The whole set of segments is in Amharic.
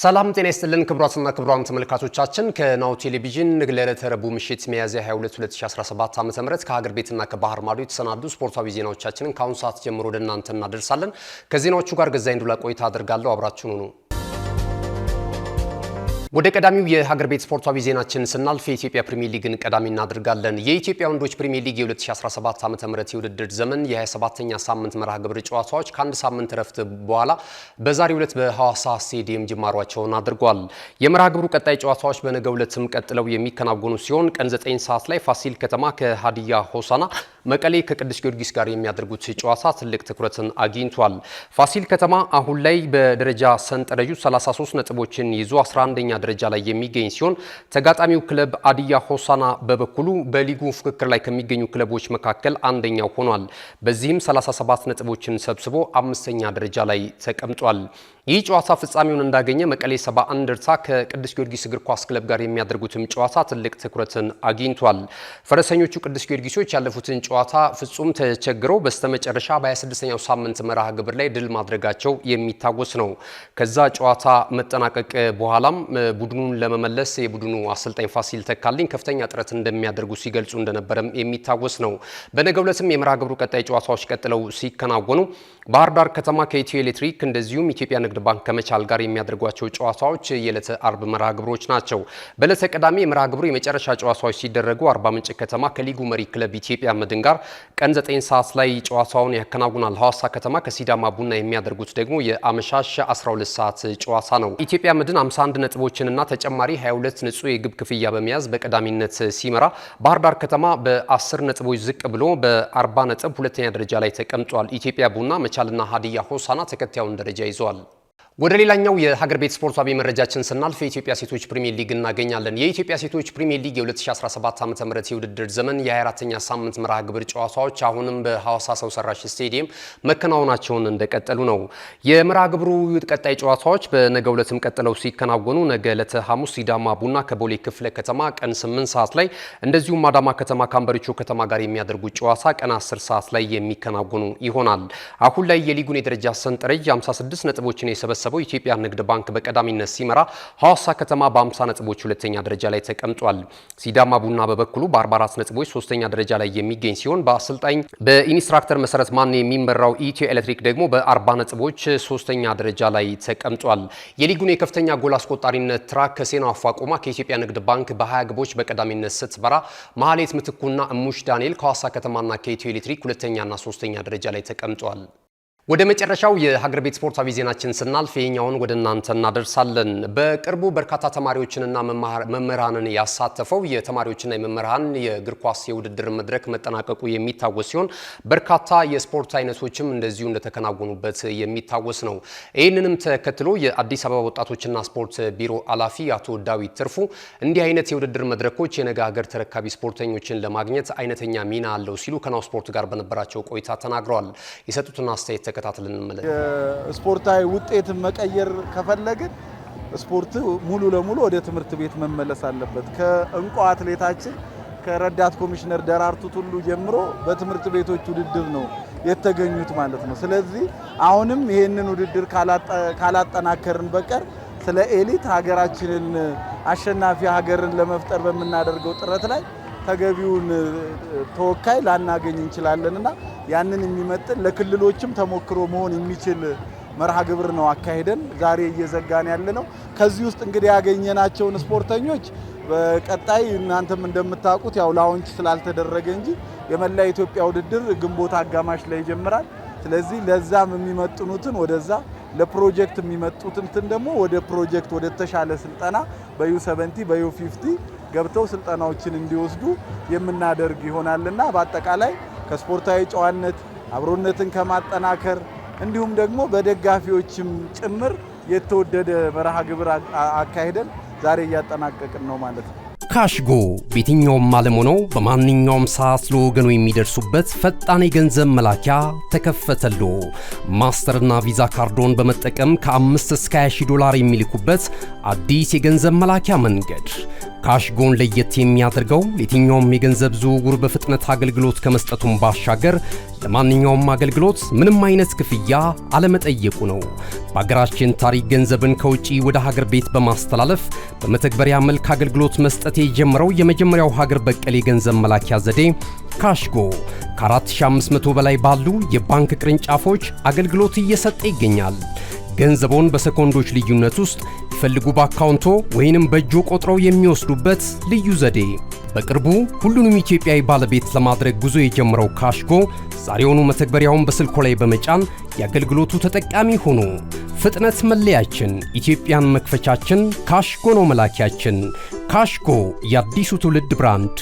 ሰላም ጤና ይስጥልን ክቡራትና ክቡራን ተመልካቾቻችን ከናሁ ቴሌቪዥን ለዕለተ ረቡዕ ምሽት ሚያዝያ 22 2017 ዓ.ም ከሀገር ቤትና ከባህር ማዶ የተሰናዱ ስፖርታዊ ዜናዎቻችንን ከአሁን ሰዓት ጀምሮ ወደ እናንተ እናደርሳለን። ከዜናዎቹ ጋር ገዛኝ ዱላ ቆይታ አድርጋለሁ። አብራችሁን ሁኑ። ወደ ቀዳሚው የሀገር ቤት ስፖርታዊ ዜናችን ስናልፍ የኢትዮጵያ ፕሪሚየር ሊግን ቀዳሚ እናደርጋለን። የኢትዮጵያ ወንዶች ፕሪሚየር ሊግ የ2017 ዓ.ም የውድድር ዘመን የ27ኛ ሳምንት መርሃ ግብር ጨዋታዎች ከአንድ ሳምንት ረፍት በኋላ በዛሬው ዕለት በሐዋሳ ስቴዲየም ጅማሯቸውን አድርጓል። የመርሃ ግብሩ ቀጣይ ጨዋታዎች በነገው ዕለትም ቀጥለው የሚከናወኑ ሲሆን ቀን 9 ሰዓት ላይ ፋሲል ከተማ ከሀዲያ ሆሳና፣ መቀሌ ከቅዱስ ጊዮርጊስ ጋር የሚያደርጉት ጨዋታ ትልቅ ትኩረትን አግኝቷል። ፋሲል ከተማ አሁን ላይ በደረጃ ሰንጠረዡ 33 ነጥቦችን ይዞ 11ኛ ደረጃ ላይ የሚገኝ ሲሆን ተጋጣሚው ክለብ ሀዲያ ሆሳና በበኩሉ በሊጉ ፍክክር ላይ ከሚገኙ ክለቦች መካከል አንደኛው ሆኗል። በዚህም 37 ነጥቦችን ሰብስቦ 5ኛ ደረጃ ላይ ተቀምጧል። ይህ ጨዋታ ፍጻሜውን እንዳገኘ መቀሌ 70 እንደርታ ከቅዱስ ጊዮርጊስ እግር ኳስ ክለብ ጋር የሚያደርጉትም ጨዋታ ትልቅ ትኩረትን አግኝቷል። ፈረሰኞቹ ቅዱስ ጊዮርጊሶች ያለፉትን ጨዋታ ፍጹም ተቸግረው በስተመጨረሻ በ26ኛው ሳምንት መርሃ ግብር ላይ ድል ማድረጋቸው የሚታወስ ነው። ከዛ ጨዋታ መጠናቀቅ በኋላም ቡድኑን ለመመለስ የቡድኑ አሰልጣኝ ፋሲል ተካልኝ ከፍተኛ ጥረት እንደሚያደርጉ ሲገልጹ እንደነበረም የሚታወስ ነው። በነገው ዕለትም የመርሃ ግብሩ ቀጣይ ጨዋታዎች ቀጥለው ሲከናወኑ ባህር ዳር ከተማ ከኢትዮ ኤሌክትሪክ እንደዚሁም ኢትዮጵያ ንግድ ባንክ ከመቻል ጋር የሚያደርጓቸው ጨዋታዎች የዕለተ አርብ መርሃ ግብሮች ናቸው። በዕለተ ቅዳሜ የመርሃ ግብሩ የመጨረሻ ጨዋታዎች ሲደረጉ አርባ ምንጭ ከተማ ከሊጉ መሪ ክለብ ኢትዮጵያ መድን ጋር ቀን 9 ሰዓት ላይ ጨዋታውን ያከናውናል። ሐዋሳ ከተማ ከሲዳማ ቡና የሚያደርጉት ደግሞ የአመሻሽ 12 ሰዓት ጨዋታ ነው። ኢትዮጵያ መድን 51 ነጥቦችንና ተጨማሪ 22 ንጹህ የግብ ክፍያ በመያዝ በቀዳሚነት ሲመራ፣ ባህር ዳር ከተማ በ10 ነጥቦች ዝቅ ብሎ በ40 ነጥብ ሁለተኛ ደረጃ ላይ ተቀምጧል። ኢትዮጵያ ቡና መቻልና ሀዲያ ሆሳና ተከታዩን ደረጃ ይዘዋል። ወደ ሌላኛው የሀገር ቤት ስፖርታዊ መረጃችን ስናልፍ የኢትዮጵያ ሴቶች ፕሪሚየር ሊግ እናገኛለን። የኢትዮጵያ ሴቶች ፕሪሚየር ሊግ የ2017 ዓ.ም የውድድር ዘመን የ24ኛ ሳምንት መርሃ ግብር ጨዋታዎች አሁንም በሐዋሳ ሰው ሰራሽ ስቴዲየም መከናወናቸውን እንደቀጠሉ ነው። የመርሃ ግብሩ ቀጣይ ጨዋታዎች በነገው ዕለትም ቀጥለው ሲከናወኑ ነገ ዕለተ ሐሙስ ሲዳማ ቡና ከቦሌ ክፍለ ከተማ ቀን 8 ሰዓት ላይ እንደዚሁም አዳማ ከተማ ካምበሪቾ ከተማ ጋር የሚያደርጉት ጨዋታ ቀን 10 ሰዓት ላይ የሚከናወኑ ይሆናል። አሁን ላይ የሊጉን የደረጃ ሰንጠረዥ 56 ነጥቦችን የሰበሰበው ኢትዮጵያ ንግድ ባንክ በቀዳሚነት ሲመራ፣ ሐዋሳ ከተማ በ50 ነጥቦች ሁለተኛ ደረጃ ላይ ተቀምጧል። ሲዳማ ቡና በበኩሉ በ44 ነጥቦች ሶስተኛ ደረጃ ላይ የሚገኝ ሲሆን በአሰልጣኝ በኢንስትራክተር መሰረት ማን የሚመራው ኢትዮ ኤሌክትሪክ ደግሞ በ40 ነጥቦች ሶስተኛ ደረጃ ላይ ተቀምጧል። የሊጉን የከፍተኛ ጎል አስቆጣሪነት ትራክ ከሴና አፋቆማ ከኢትዮጵያ ንግድ ባንክ በ20 ግቦች በቀዳሚነት ስትመራ፣ መሐሌት ምትኩና እሙሽ ዳንኤል ከሐዋሳ ከተማና ከኢትዮ ኤሌክትሪክ ሁለተኛና ሶስተኛ ደረጃ ላይ ተቀምጧል። ወደ መጨረሻው የሀገር ቤት ስፖርታዊ ዜናችን ስናልፍ የኛውን ወደ እናንተ እናደርሳለን። በቅርቡ በርካታ ተማሪዎችንና መምህራንን ያሳተፈው የተማሪዎችና የመምህራን የእግር ኳስ የውድድር መድረክ መጠናቀቁ የሚታወስ ሲሆን በርካታ የስፖርት አይነቶችም እንደዚሁ እንደተከናወኑበት የሚታወስ ነው። ይህንንም ተከትሎ የአዲስ አበባ ወጣቶችና ስፖርት ቢሮ ኃላፊ አቶ ዳዊት ትርፉ እንዲህ አይነት የውድድር መድረኮች የነገ ሀገር ተረካቢ ስፖርተኞችን ለማግኘት አይነተኛ ሚና አለው ሲሉ ከናሁ ስፖርት ጋር በነበራቸው ቆይታ ተናግረዋል። የሰጡትን አስተያየት ተከታትለን እንመለስ። ስፖርታዊ ውጤትን መቀየር ከፈለግን ስፖርት ሙሉ ለሙሉ ወደ ትምህርት ቤት መመለስ አለበት። ከእንቁ አትሌታችን ከረዳት ኮሚሽነር ደራርቱ ቱሉ ጀምሮ በትምህርት ቤቶች ውድድር ነው የተገኙት ማለት ነው። ስለዚህ አሁንም ይሄንን ውድድር ካላጠናከርን በቀር ስለ ኤሊት ሀገራችንን አሸናፊ ሀገርን ለመፍጠር በምናደርገው ጥረት ላይ ተገቢውን ተወካይ ላናገኝ እንችላለንና ያንን የሚመጥን ለክልሎችም ተሞክሮ መሆን የሚችል መርሃ ግብር ነው አካሄደን ዛሬ እየዘጋን ያለነው። ከዚህ ውስጥ እንግዲህ ያገኘናቸውን ስፖርተኞች በቀጣይ እናንተም እንደምታውቁት ያው ላውንች ስላልተደረገ እንጂ የመላ ኢትዮጵያ ውድድር ግንቦት አጋማሽ ላይ ይጀምራል። ስለዚህ ለዛም የሚመጥኑትን ወደዛ ለፕሮጀክት የሚመጡትን ደግሞ ወደ ፕሮጀክት ወደ ተሻለ ስልጠና በዩ70 በዩ50 ገብተው ስልጠናዎችን እንዲወስዱ የምናደርግ ይሆናልና በአጠቃላይ ከስፖርታዊ ጨዋነት አብሮነትን ከማጠናከር እንዲሁም ደግሞ በደጋፊዎችም ጭምር የተወደደ መርሃ ግብር አካሄደን ዛሬ እያጠናቀቅን ነው ማለት ነው። ካሽጎ በየትኛውም ዓለም ሆነው በማንኛውም ሰዓት ለወገኑ የሚደርሱበት ፈጣን የገንዘብ መላኪያ ተከፈተሎ። ማስተርና ቪዛ ካርዶን በመጠቀም ከ5 እስከ $20,000 የሚልኩበት አዲስ የገንዘብ መላኪያ መንገድ። ካሽጎን ለየት የሚያደርገው የትኛውም የገንዘብ ዝውውር በፍጥነት አገልግሎት ከመስጠቱም ባሻገር ለማንኛውም አገልግሎት ምንም አይነት ክፍያ አለመጠየቁ ነው። በሀገራችን ታሪክ ገንዘብን ከውጪ ወደ ሀገር ቤት በማስተላለፍ በመተግበሪያ መልክ አገልግሎት መስጠት የጀመረው የመጀመሪያው ሀገር በቀል የገንዘብ መላኪያ ዘዴ ካሽጎ ከ4500 በላይ ባሉ የባንክ ቅርንጫፎች አገልግሎት እየሰጠ ይገኛል። ገንዘቦን በሰኮንዶች ልዩነት ውስጥ ይፈልጉ በአካውንቶ ወይንም በእጆ ቆጥረው የሚወስዱበት ልዩ ዘዴ። በቅርቡ ሁሉንም ኢትዮጵያዊ ባለቤት ለማድረግ ጉዞ የጀመረው ካሽጎ ዛሬውኑ መተግበሪያውን በስልኮ ላይ በመጫን የአገልግሎቱ ተጠቃሚ ሆኑ። ፍጥነት መለያችን፣ ኢትዮጵያን መክፈቻችን፣ ካሽጎ ነው መላኪያችን። ካሽጎ የአዲሱ ትውልድ ብራንድ።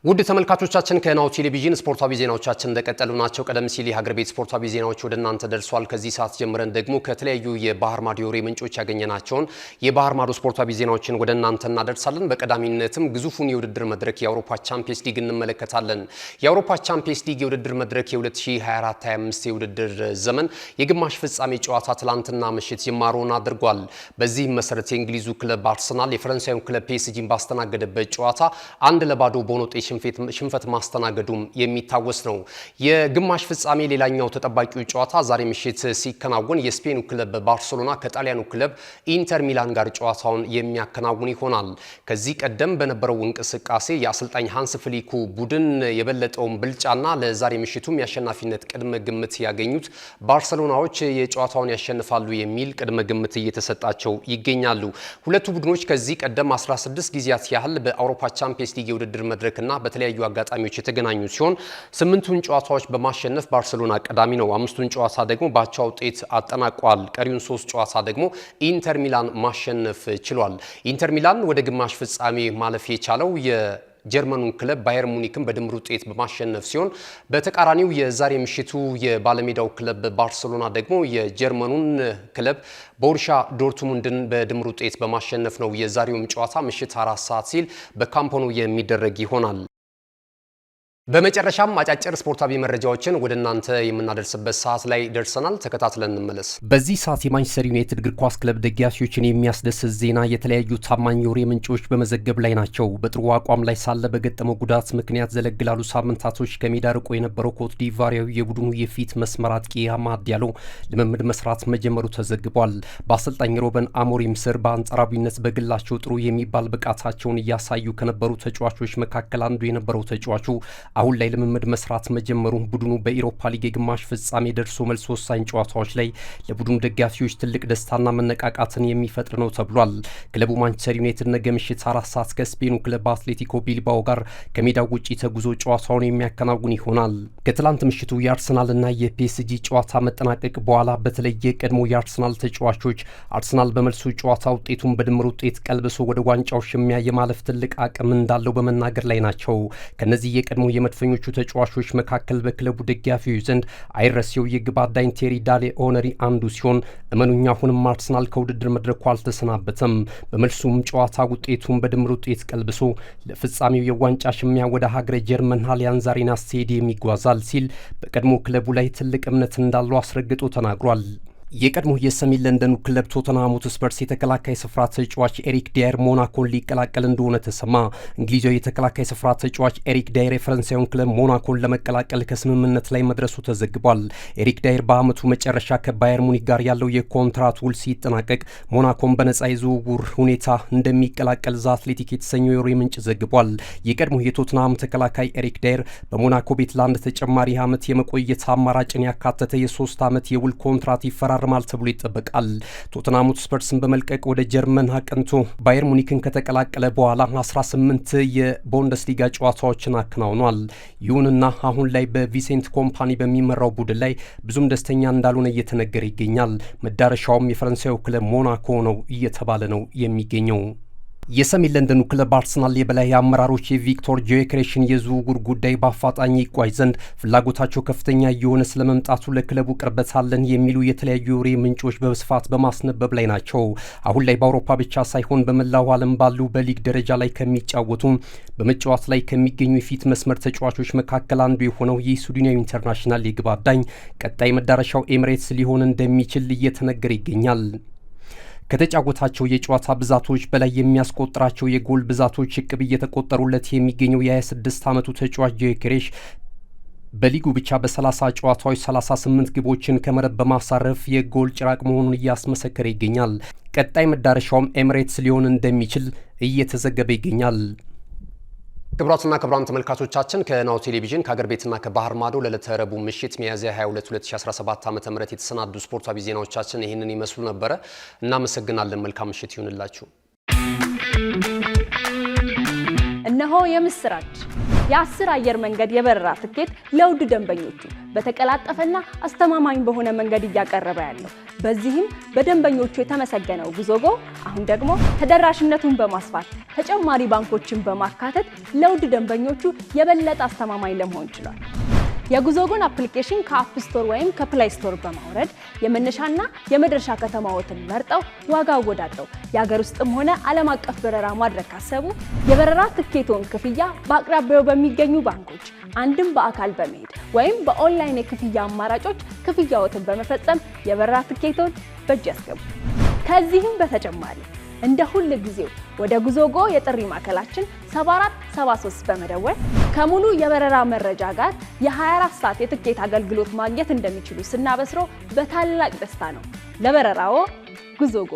ውድ ተመልካቾቻችን ከናሁ ቴሌቪዥን ስፖርታዊ ዜናዎቻችን እንደቀጠሉ ናቸው። ቀደም ሲል የሀገር ቤት ስፖርታዊ ዜናዎች ወደ እናንተ ደርሷል። ከዚህ ሰዓት ጀምረን ደግሞ ከተለያዩ የባህር ማዶ የወሬ ምንጮች ያገኘናቸውን የባህር ማዶ ስፖርታዊ ዜናዎችን ወደ እናንተ እናደርሳለን። በቀዳሚነትም ግዙፉን የውድድር መድረክ የአውሮፓ ቻምፒየንስ ሊግ እንመለከታለን። የአውሮፓ ቻምፒየንስ ሊግ የውድድር መድረክ የ2024-25 የውድድር ዘመን የግማሽ ፍጻሜ ጨዋታ ትላንትና ምሽት ጅማሮን አድርጓል። በዚህም መሰረት የእንግሊዙ ክለብ አርሰናል የፈረንሳዩን ክለብ ፒኤስጂን ባስተናገደበት ጨዋታ 1-0 በሆነ ውጤት ሽንፈት ማስተናገዱም የሚታወስ ነው። የግማሽ ፍጻሜ ሌላኛው ተጠባቂው ጨዋታ ዛሬ ምሽት ሲከናወን የስፔኑ ክለብ ባርሴሎና ከጣሊያኑ ክለብ ኢንተር ሚላን ጋር ጨዋታውን የሚያከናውን ይሆናል። ከዚህ ቀደም በነበረው እንቅስቃሴ የአሰልጣኝ ሃንስ ፍሊኩ ቡድን የበለጠውን ብልጫና ለዛሬ ምሽቱም የአሸናፊነት ቅድመ ግምት ያገኙት ባርሴሎናዎች የጨዋታውን ያሸንፋሉ የሚል ቅድመ ግምት እየተሰጣቸው ይገኛሉ። ሁለቱ ቡድኖች ከዚህ ቀደም 16 ጊዜያት ያህል በአውሮፓ ቻምፒየንስ ሊግ የውድድር መድረክና በተለያዩ አጋጣሚዎች የተገናኙ ሲሆን 8ቱን ጨዋታዎች በማሸነፍ ባርሴሎና ቀዳሚ ነው። 5ቱን ጨዋታ ደግሞ በአቻ ውጤት አጠናቋል። ቀሪውን 3 ጨዋታ ደግሞ ኢንተር ሚላን ማሸነፍ ችሏል። ኢንተር ሚላን ወደ ግማሽ ፍጻሜ ማለፍ የቻለው ጀርመኑን ክለብ ባየር ሙኒክን በድምር ውጤት በማሸነፍ ሲሆን በተቃራኒው የዛሬ ምሽቱ የባለሜዳው ክለብ ባርሴሎና ደግሞ የጀርመኑን ክለብ ቦሩሲያ ዶርትሙንድን በድምር ውጤት በማሸነፍ ነው። የዛሬውም ጨዋታ ምሽት 4 ሰዓት ሲል በካምፕ ኑ የሚደረግ ይሆናል። በመጨረሻም አጫጭር ስፖርታዊ መረጃዎችን ወደ እናንተ የምናደርስበት ሰዓት ላይ ደርሰናል። ተከታትለን እንመለስ። በዚህ ሰዓት የማንቸስተር ዩናይትድ እግር ኳስ ክለብ ደጋፊዎችን የሚያስደስት ዜና የተለያዩ ታማኝ የወሬ ምንጮች በመዘገብ ላይ ናቸው። በጥሩ አቋም ላይ ሳለ በገጠመው ጉዳት ምክንያት ዘለግ ላሉ ሳምንታቶች ከሜዳ ርቆ የነበረው ኮት ዲቫሪያዊ የቡድኑ የፊት መስመር አጥቂ አማድ ዲያሎ ልምምድ መስራት መጀመሩ ተዘግቧል። በአሰልጣኝ ሮበን አሞሪም ስር በአንጻራዊነት በግላቸው ጥሩ የሚባል ብቃታቸውን እያሳዩ ከነበሩ ተጫዋቾች መካከል አንዱ የነበረው ተጫዋቹ አሁን ላይ ልምምድ መስራት መጀመሩ ቡድኑ በኢሮፓ ሊግ የግማሽ ፍጻሜ ደርሶ መልስ ወሳኝ ጨዋታዎች ላይ ለቡድኑ ደጋፊዎች ትልቅ ደስታና መነቃቃትን የሚፈጥር ነው ተብሏል። ክለቡ ማንቸስተር ዩናይትድ ነገ ምሽት 4 ሰዓት ከስፔኑ ክለብ አትሌቲኮ ቢልባኦ ጋር ከሜዳው ውጪ ተጉዞ ጨዋታውን የሚያከናውን ይሆናል። ከትላንት ምሽቱ የአርሰናልና የፒኤስጂ ጨዋታ መጠናቀቅ በኋላ በተለየ ቀድሞ የአርሰናል ተጫዋቾች አርሰናል በመልሱ ጨዋታ ውጤቱን በድምር ውጤት ቀልብሶ ወደ ዋንጫው ሽሚያ የማለፍ ትልቅ አቅም እንዳለው በመናገር ላይ ናቸው። ከነዚህ የቀድሞ የመድፈኞቹ ተጫዋቾች መካከል በክለቡ ደጋፊዎች ዘንድ አይረሴው የግብ አዳኝ ቴሪ ዳሌ ኦነሪ አንዱ ሲሆን እመኑኛ አሁንም አርሰናል ከውድድር መድረኩ አልተሰናበተም። በመልሱም ጨዋታ ውጤቱን በድምር ውጤት ቀልብሶ ለፍጻሜው የዋንጫ ሽሚያ ወደ ሀገረ ጀርመን አሊያንዝ አሬና ስቴዲየም ይጓዛል ሲል በቀድሞ ክለቡ ላይ ትልቅ እምነት እንዳለው አስረግጦ ተናግሯል። የቀድሞ የሰሜን ለንደኑ ክለብ ቶተንሃም ሆትስፐርስ የተከላካይ ስፍራ ተጫዋች ኤሪክ ዳየር ሞናኮን ሊቀላቀል እንደሆነ ተሰማ። እንግሊዛዊ የተከላካይ ስፍራ ተጫዋች ኤሪክ ዳየር የፈረንሳዩን ክለብ ሞናኮን ለመቀላቀል ከስምምነት ላይ መድረሱ ተዘግቧል። ኤሪክ ዳየር በዓመቱ መጨረሻ ከባየር ሙኒክ ጋር ያለው የኮንትራት ውል ሲጠናቀቅ ሞናኮን በነጻ የዝውውር ሁኔታ እንደሚቀላቀል ዘ አትሌቲክ የተሰኘው የወሬ ምንጭ ዘግቧል። የቀድሞ የቶተንሃም ተከላካይ ኤሪክ ዳየር በሞናኮ ቤት ለአንድ ተጨማሪ ዓመት የመቆየት አማራጭን ያካተተ የ3 ዓመት የውል ኮንትራት ይፈራል ተብሎ ይጠበቃል። ቶተንሃም ሆትስፐርስን በመልቀቅ ወደ ጀርመን አቅንቶ ባየር ሙኒክን ከተቀላቀለ በኋላ 18 የቡንደስሊጋ ጨዋታዎችን አከናውኗል። ይሁንና አሁን ላይ በቪሴንት ኮምፓኒ በሚመራው ቡድን ላይ ብዙም ደስተኛ እንዳልሆነ እየተነገረ ይገኛል። መዳረሻውም የፈረንሳዩ ክለብ ሞናኮ ነው እየተባለ ነው የሚገኘው። የሰሜን ለንደኑ ክለብ አርሰናል የበላይ አመራሮች የቪክቶር ጆኬሬሽን የዝውውር ጉዳይ በአፋጣኝ ይቋጭ ዘንድ ፍላጎታቸው ከፍተኛ እየሆነ ስለመምጣቱ ለክለቡ ቅርበት አለን የሚሉ የተለያዩ የወሬ ምንጮች በስፋት በማስነበብ ላይ ናቸው። አሁን ላይ በአውሮፓ ብቻ ሳይሆን በመላው ዓለም ባሉ በሊግ ደረጃ ላይ ከሚጫወቱ በመጫወት ላይ ከሚገኙ የፊት መስመር ተጫዋቾች መካከል አንዱ የሆነው የስዊድናዊ ኢንተርናሽናል የግብ አዳኝ ቀጣይ መዳረሻው ኤሚሬትስ ሊሆን እንደሚችል እየተነገረ ይገኛል። ከተጫወታቸው የጨዋታ ብዛቶች በላይ የሚያስቆጥራቸው የጎል ብዛቶች እቅብ እየተቆጠሩለት የሚገኘው የ26 ዓመቱ ተጫዋች ጊዮኬሬሽ በሊጉ ብቻ በ30 ጨዋታዎች 38 ግቦችን ከመረብ በማሳረፍ የጎል ጭራቅ መሆኑን እያስመሰከረ ይገኛል። ቀጣይ መዳረሻውም ኤሚሬትስ ሊሆን እንደሚችል እየተዘገበ ይገኛል። ክቡራትና ክቡራን ተመልካቾቻችን ከናሁ ቴሌቪዥን ከሀገር ቤትና ከባህር ማዶ ለዕለተ ረቡዕ ምሽት ሚያዝያ 22 2017 ዓ.ም የተሰናዱ ስፖርታዊ ዜናዎቻችን ይህንን ይመስሉ ነበረ። እናመሰግናለን። መልካም ምሽት ይሁንላችሁ። እነሆ የምስራች! የ10 አየር መንገድ የበረራ ትኬት ለውድ ደንበኞቹ በተቀላጠፈና አስተማማኝ በሆነ መንገድ እያቀረበ ያለው በዚህም በደንበኞቹ የተመሰገነው ጉዞጎ አሁን ደግሞ ተደራሽነቱን በማስፋት ተጨማሪ ባንኮችን በማካተት ለውድ ደንበኞቹ የበለጠ አስተማማኝ ለመሆን ችሏል። የጉዞጎን አፕሊኬሽን ከአፕ ስቶር ወይም ከፕላይ ስቶር በማውረድ የመነሻና የመድረሻ ከተማዎትን መርጠው ዋጋ አወዳድረው የሀገር ውስጥም ሆነ ዓለም አቀፍ በረራ ማድረግ ካሰቡ የበረራ ትኬቶን ክፍያ በአቅራቢያው በሚገኙ ባንኮች አንድም በአካል በመሄድ ወይም በኦንላይን የክፍያ አማራጮች ክፍያዎትን በመፈጸም የበረራ ትኬቶን በእጅ ያስገቡ። ከዚህም በተጨማሪ እንደ ሁሉ ጊዜው ወደ ጉዞጎ የጥሪ ማዕከላችን 7473 በመደወል ከሙሉ የበረራ መረጃ ጋር የ24 ሰዓት የትኬት አገልግሎት ማግኘት እንደሚችሉ ስናበስሮ በታላቅ ደስታ ነው። ለበረራዎ ጉዞጎ!